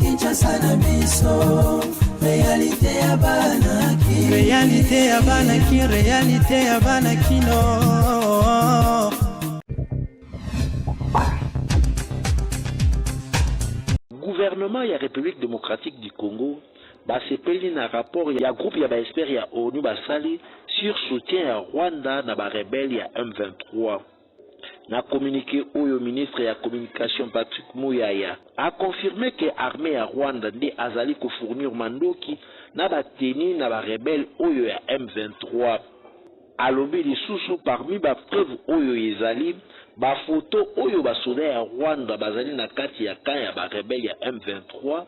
Kinshasa na biso, réalité ya banaki, réalité ya banaki, réalité ya banakino. Gouvernement ya République démocratique du Congo basepeli na rapport ya groupe ya baexpert ya ONU basali sur soutien ya Rwanda na ba rebelle ya M23. Na communiqué oyo ministre ya communication Patrick Muyaya a confirmé que armée ya Rwanda nde azali ko fournir mandoki na bateni na ba rebelle oyo ya M23. Alobi lisusu parmi ba preuve oyo ezali ba photo oyo ba soda ya Rwanda bazali na kati ya camp ya ba rebelle ya M23,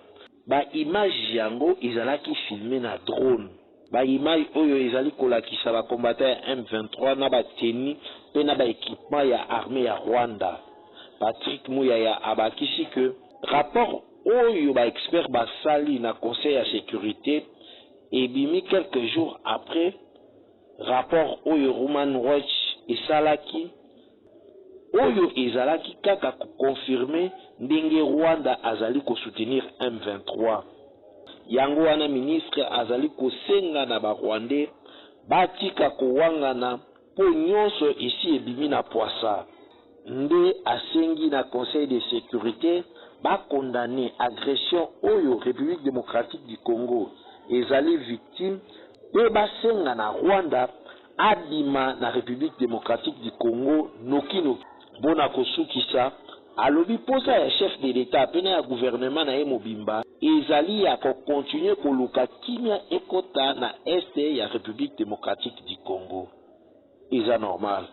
ba image yango ezalaki filmé na drone. Ba image oyo ezali kolakisa ba combattant ya M23 na bateni pe na ba équipement ya armée ya Rwanda. Patrick Muyaya abakisi que rapport oyo ba expert basali na conseil ya sécurité ebimi quelques jours après rapport oyo Human Rights esalaki oyo ezalaki kaka ko confirmer ndenge Rwanda azali ko soutenir M23. Yango wana ministre azali ko senga na ba Rwandais batika ko wangana po nyonso ici ebimi na poisa. Nde asengi na conseil de sécurité ba condamner agression oyo République démocratique du Congo ezali victime pe basenga na Rwanda abima na République démocratique du Congo nokinoki. Bona kosukisa alobi posa ya chef de l'État pena ya gouvernement na mobimba ezali ya ko continuer koluka kimia ekota na este ya République démocratique du Congo. Eza normal.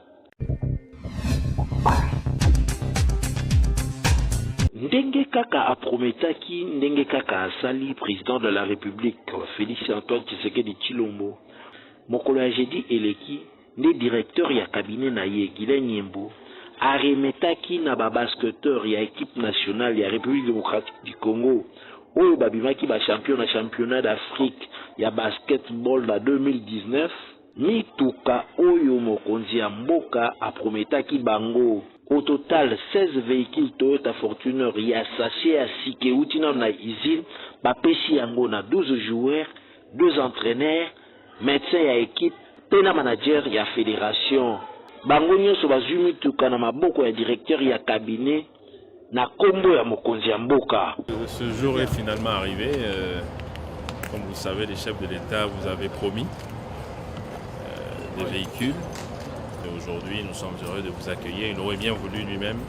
Ndenge kaka aprometaki, ndenge kaka asali président de la République Félix Antoine Tshisekedi Tshilombo. Mokolo ya jeudi eleki nde directeur ya cabinet na ye Guilain Nyembo aremetaki na ba basketteur ya équipe nationale ya République démocratique du Congo oyo babimaki ba champion na championnat d'Afrique ya basketball na 2019 mituka oyo mokonzi ya mboka aprometaki bango. Au total 16 véhicules Toyota Fortuner ya sachet ya sikeuti na usine bapesi yango na 12 joueurs, 2 entraîneurs, médecins ya équipe pe na manager ya fédération. Bango nyonso bazwi mituka na maboko ya directeur ya cabinet na kombo ya mokonzi ya mboka. Ce jour est finalement arrivé. Comme vous savez, les chefs de l'État vous avaient promis des véhicules. Et aujourd'hui, nous sommes heureux de vous accueillir. Il aurait bien voulu lui-même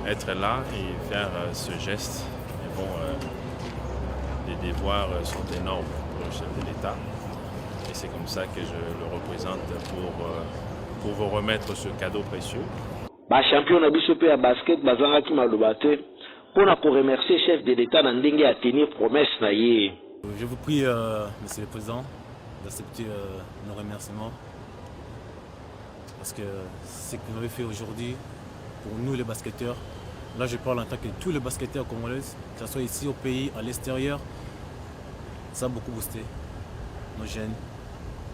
être là et faire ce geste. Mais bon, les devoirs sont énormes pour le chef de l'État. Et c'est comme ça que je le représente pour vous remettre ce cadeau précieux. Ba champion na biso pe ya basket bazanga ki maloba te pona ko remercier chef de l'État na ndenge ya tenir promesse na ye. Je vous prie, Monsieur le Président, d'accepter nos remerciements parce que ce que vous avez fait aujourd'hui pour nous les basketteurs, là je parle en tant que tous les basketteurs congolais, que ce soit ici au pays, à l'extérieur, ça a beaucoup boosté nos jeunes.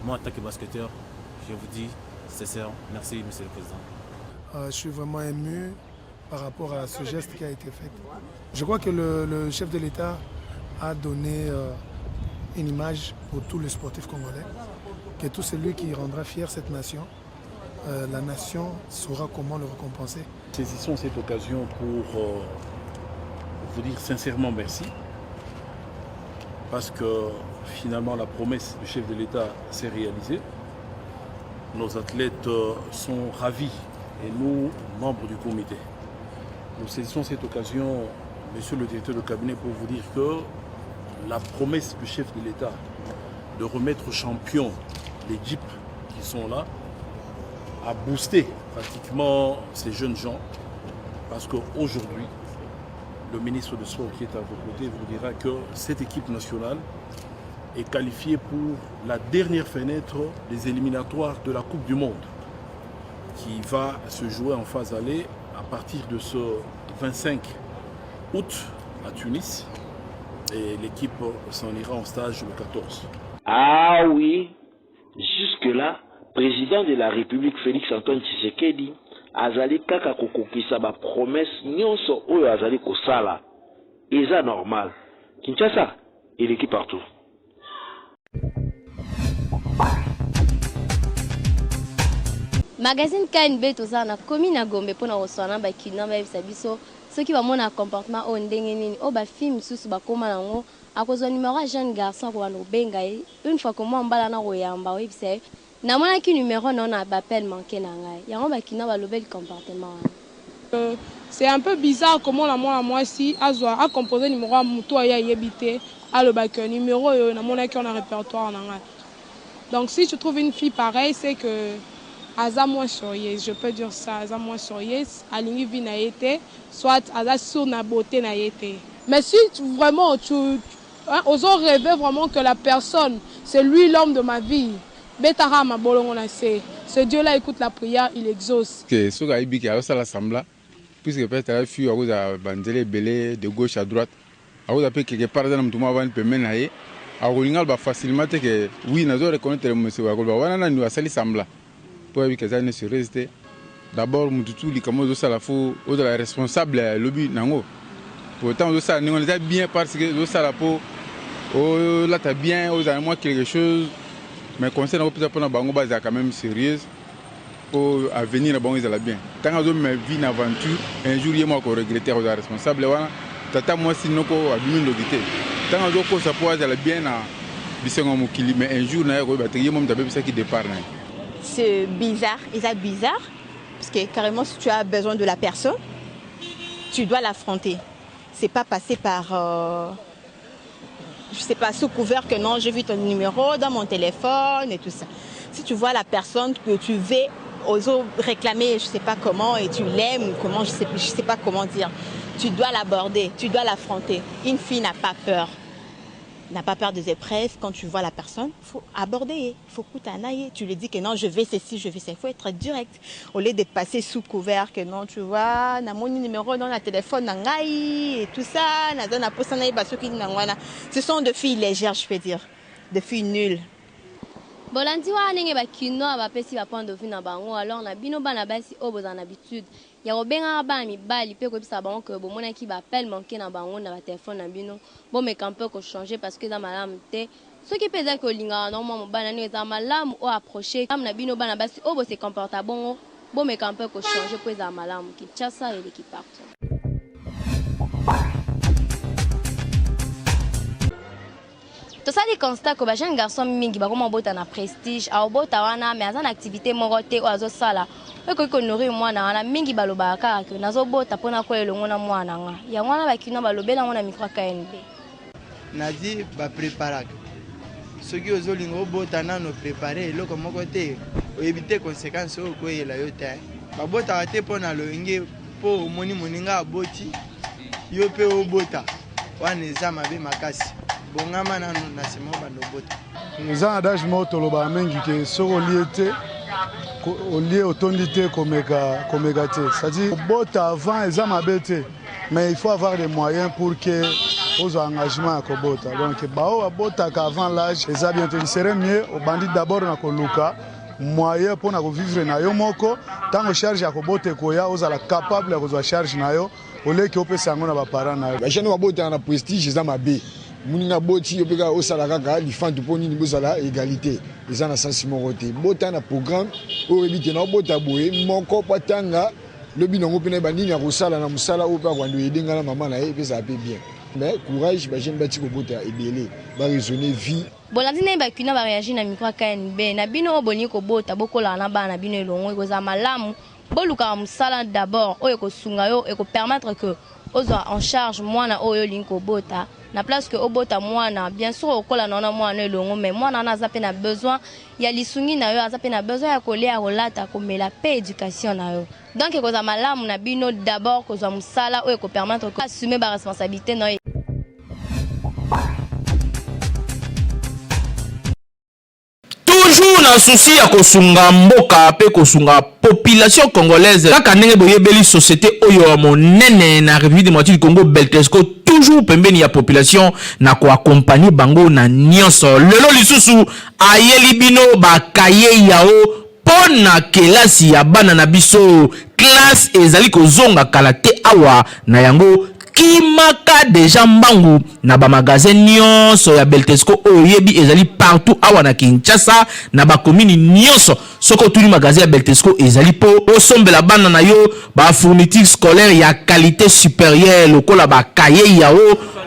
Moi en tant que basketteur, je vous dis sincèrement, merci Monsieur le Président. Je suis vraiment ému par rapport à ce geste qui a été fait. Je crois que le chef de l'État a donné une image pour tous les sportifs congolais, que tout celui qui rendra fier cette nation, la nation saura comment le récompenser. Saisissons cette occasion pour vous dire sincèrement merci, parce que finalement la promesse du chef de l'État s'est réalisée. Nos athlètes sont ravis et nous, membres du comité. Nous saisissons cette occasion, Monsieur le directeur de cabinet, pour vous dire que la promesse du chef de l'État de remettre champion les Jeeps qui sont là a boosté pratiquement ces jeunes gens, parce qu'aujourd'hui, le ministre de Sport qui est à vos côtés vous dira que cette équipe nationale est qualifiée pour la dernière fenêtre des éliminatoires de la Coupe du Monde, qui va se jouer en phase aller à partir de ce 25 août à Tunis, et l'équipe s'en ira en stage le 14. Ah oui, jusque-là, président de la République Félix Antoine Tshisekedi azali kaka kokokisa ba promesse nyonso oyo azali kosala. Eza normal. Kinshasa, il est partout. Magazine KNB tozana komi na Gombe pona rosana ba kina ba biso soki ba mona comportement o ndenge nini o ba film susu ba koma nango akozwa numéro jeune garçon ko bano benga une fois que moi mbala na royamba o bise na mona ki numéro non na ba appel manqué na ngai yango ba kina ba lobel comportement. C'est un peu bizarre comment la moi si a composé numéro à muto ya yebité a le bac numéro na mona ki on a répertoire na ngai. Donc si tu trouves une fille pareille, c'est que Aza moins sérieuse, je peux dire ça, Aza moins sérieuse, alingi vi na été, soit Aza sur na beauté na été. Mais si vraiment tu osons rêver vraiment que la personne, c'est lui l'homme de ma vie, betara ma bolongo na se. Ce Dieu-là écoute la prière, il exauce. Que ce gars ibi qui a ça l'assemblée, puisque peut-être la fille a cause à bandele belé de gauche à droite, a cause à peu quelque part dans le tournoi avant de mener à Rolingal va facilement que oui, nous devons reconnaître le monsieur Wagoba, wana nous a sali sembla. Pour que ça ne se reste d'abord mututu li kamo ça la fo au de la responsable lobby nango pourtant ça on est bien parce que ça la peau oh là t'as bien aux moi quelque chose mais conseil n'a pas pour na bango base quand même sérieuse pour avenir na bango ils la bien tant que ma vie une aventure un jour il moi ko regretter aux responsable wana tata moi sinon ko abimi logité tant que ça pour la bien na bisengo mukili mais un jour na ko batterie moi m'tabe ça qui départ na. C'est bizarre, bizarre, parce que carrément si tu as besoin de la personne, tu dois l'affronter. C'est pas passer par, je sais pas, sous couvert que non, j'ai vu ton numéro dans mon téléphone et tout ça. Si tu vois la personne que tu veux réclamer, je sais pas comment, et tu l'aimes, comment, je sais pas comment dire, tu dois l'aborder, tu dois l'affronter. Une fille n'a pas peur. N'a pas peur des épreuves. Quand tu vois la personne, il faut aborder, il faut coutanailler. Tu lui dis que non, je vais ceci, je vais ça. Il faut être direct. Au lieu de passer sous couvert, que non, tu vois, na mon numéro dans le téléphone, nangai, et tout ça, ce sont des filles légères, je peux dire. Des filles nulles. Bolandi wa nenge ba kino ba pesi ba point de vue na bango alors na bino bana basi obo za habitude ya robenga ba mi bali pe ko bisa bango que bo mona ki ba appel manqué na bango na ba téléphone na bino bo me camper ko changer parce que za malamu te ce qui peut dire que linga normalement bana ni za malamu o approcher comme na bino bana basi obo se comporta bongo bo me camper ko changer pour za malamu ki tchasa et qui partent. Tout ça dit constat que les jeunes garçons mingi ba comment bota na prestige a bota wana mais azana activité morote o azo sala e ko ko nourrir mwana wana mingi baloba ka que nazo bota pona ko elongo na mwana nga ya mwana ba kino balobela ngona micro KNB nadi ba préparer ceux qui ozo lingo bota na no préparer eloko moko te o éviter conséquences o ko yela yo te ba bota te pona loinge po moni moninga aboti yo pe o bota wana eza mabe makasi. Nous avons adage moto lo ba mengi ke soko liete au lié autonité comme gâté. C'est-à-dire bota avant eza mabete mais il faut avoir des moyens pour que aux engagements ko bota. Donc bao bota qu'avant l'âge eza bien il serait mieux au bandit d'abord na ko luka moyen pour na ko vivre na yo moko tant charge ya ko bote ko ya aux la capable ya ko charge na yo au lieu que opesa ngo na ba parents na yo. Ba jeune wa bota na prestige eza mabe. Mouna boti yopeka osala kaka lifantu poni ni bozala égalité eza na sens moko te bota na programme o ebite na bota boye moko patanga lobi nango pena bandini ya kosala na musala o pa kwando edenga na mama na ye pesa pe bien mais courage ba jeune bati ko bota ebele ba raisonner vie bolandi na ba kina ba réagir na micro KNB na bino oboni ko bota bokola na bana bino elongo ekoza malamu boluka musala d'abord o ekosunga yo eko permettre que ozo en charge mwana oyo linko bota na place que obota mwana bien sûr okola na mwana elongo mais mwana na zape na besoin ya lisungi na yo azape na besoin ya kolia rolata komela pe éducation na yo donc ekoza malamu na bino d'abord kozwa musala oyo ko permettre ko assumer ba responsabilité na yo. Toujours na souci ya kosunga mboka pe kosunga population congolaise kaka ndenge boyebeli société oyo monene na République démocratique du Congo Beltesco toujours pembeni ya population na ko accompagner bango na nyonso lelo lisusu ayeli bino ba kaye yao pona kelasi ya bana na biso classe ezali kozonga kala te awa na yango kimaka deja mbangu na ba magasin nyonso ya Beltesco oyebi ezali partout awa na Kinshasa na ba commune nyonso soko tuni magasin ya Beltesco ezali po osombela bana na yo ba fourniture scolaire ya qualité supérieure lokola ba cahier yao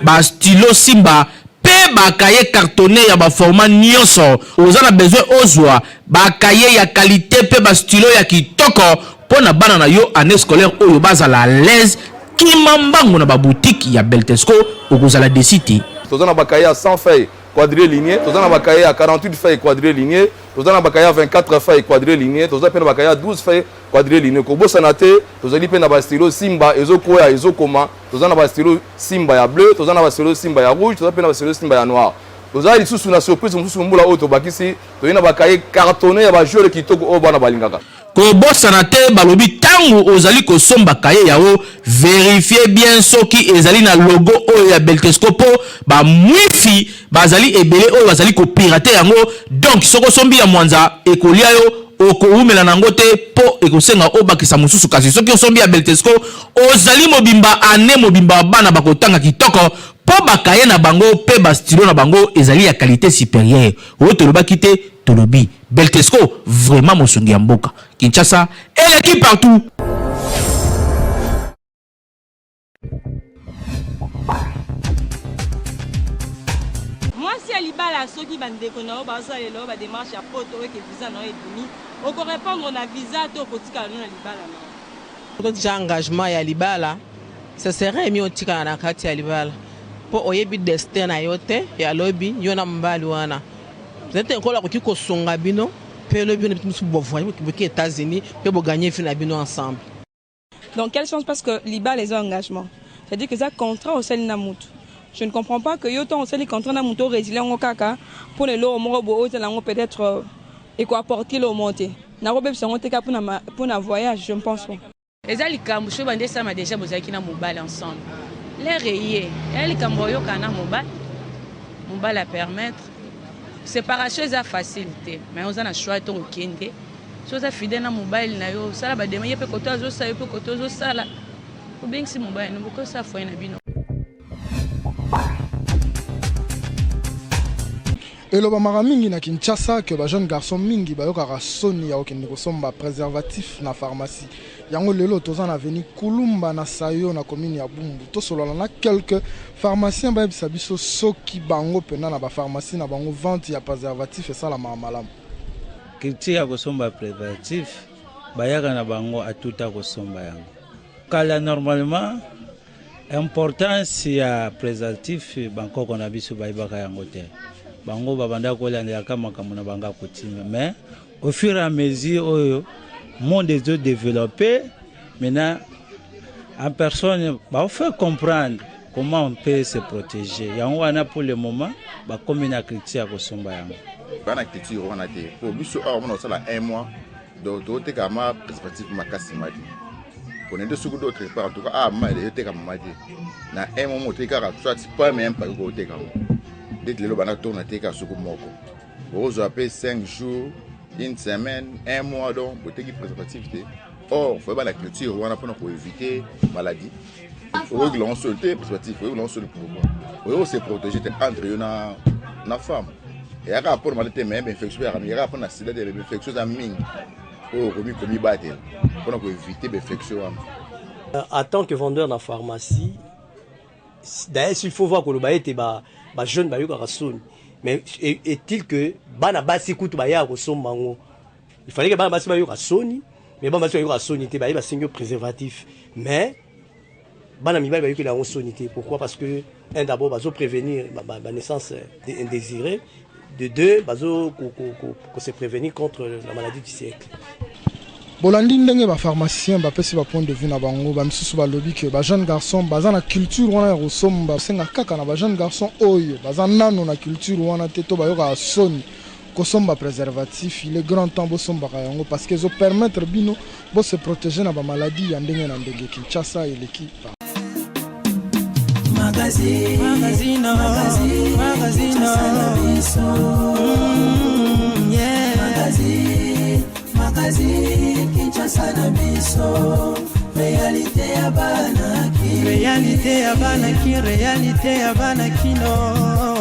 ba stylo Simba pe ba cahier cartonné ya ba format nyonso ozana besoin ozwa ba cahier ya qualité pe ba stylo ya kitoko pona bana na yo année scolaire oyo bazala à l'aise kimambango na ba boutique ya Beltesco okozala desiti tozana ba cahier à 100 feuilles quadrilignés tozana ba cahier à 48 feuilles quadrilignés tozana ba cahier à 24 feuilles quadrilignés tozana pe na ba cahier à 12 feuilles quadrilignés ko bosana te tozali pe na ba stylo Simba ezokoya ezokoma tozana ba stylo Simba ya bleu tozana ba stylo Simba ya rouge tozana pe na ba stylo Simba ya noir tozali lisusu na surprise mususu mbula oyo tobakisi toyina ba cahier cartonné ya ba joueur kitoko oyo bana balingaka kobosana te balobi tango ozali kosomba kaye yao vérifier bien soki ezali na logo oyo ya Beltesco po ba mwifi bazali ebele oyo bazali ko pirater yango donc soko sombi ya mwanza ekolia yo okoumela nango te po ekosenga obakisa mususu kasi soki osombi ya Beltesco ozali mobimba ane mobimba bana bakotanga kitoko po bakaye na bango pe ba stylo na bango ezali ya qualité supérieure o tolobaki te tolobi Beltesco vraiment mosungi ya mboka Kinshasa et l'équipe partout. Moi si alibala soki bandeko na baza lelo ba démarche ya poto que visa na edumi oko répondre na visa to kotika na libala na déjà engagement ya libala ça serait mieux otika na kati ya libala po oyebi destin na yote ya lobi yona mbali wana zete nkola koki kosunga bino pe lobi na bitu bovoye ki États-Unis pe bo gagner fina bino ensemble. Donc quelle chance parce que liba les engagements. C'est-à-dire que ça contrat au sel namutu. Je ne comprends pas que yoton au sel contrat namutu résilient au kaka pour les lots morobo lango peut-être et quoi apporter le monter. Na robe se monter pour na voyage je pense pas. Ezali kambo sho bande sama déjà bozaki na mobile ensemble. Les rayés, elle kamboyo kana mobile à permettre séparation est facilité mais on a un choix de kende chose fidèle na mobile na yo sala ba demaye pe koto zo sa pe koto zo sala ou bien si mobile no ko sa foi na bino eloba mara mingi na Kinshasa que ba jeune garçon mingi ba yoka soni ya okende kosomba préservatif na pharmacie yango lelo tozana veni kulumba na sayo na commune ya Bumbu to solola na quelques pharmaciens ba bisa biso soki bango pena na ba pharmacie na bango vente ya préservatif et ça la malamu kiti ya kosomba préservatif bayaka na bango atuta kosomba yango kala normalement importance ya préservatif banko kona biso bayibaka yango te bango babanda kolandela kama na banga coutume mais au fur et à mesure oyo monde des autres développé maintenant en personne va faire comprendre comment on peut se protéger yango wana pour le moment ba comme une critique ko somba yango bana critique wana te pour biso a on sala 1 mois donc to kama perspective makasi madi on est de sous d'autres part en tout cas ah ma de te kama madi na 1 mois te ka soit pas même pas ko te kama dès le bana tourna te ka suku moko ozo appelle 5 jours une semaine, 1 mois donc pour te préservatif. Or, il faut pas la culture pour éviter maladie. On veut solter préservatif, on veut solter pour on se protéger entre une femme. Et à rapport maladie même infection, il y a rapport na sida de infection en mine. Oh, comme battre pour éviter l'infection. En tant que vendeur dans la pharmacie, d'ailleurs il faut voir que le bail était jeune bail garçon. Mais est-il que bana basi kutu baya ko sombango il fallait que bana basi bayo ka soni mais bana basi bayo ka soni te baye ba signe préservatif mais bana mibali bayo ka soni te pourquoi parce que un d'abord bazo prévenir la naissance indésirée de deux bazo ko se prévenir contre la maladie du siècle. Bolandi ndenge ba pharmacien ba pesi ba point de vue na bango ba misusu ba lobi que ba jeune garçon baza na culture wana ya kosomba senga kaka na ba jeune garçon oyo baza nano na culture wana te to ba yoka soni kosomba préservatif il est grand temps bo somba yango parce que zo permettre bino bo se protéger na ba maladie ya ndenge na ndenge Kinshasa et l'équipe magazine Brazzaville, Kinshasa na biso, réalité ya banaki, réalité ya banaki, réalité ya banakino.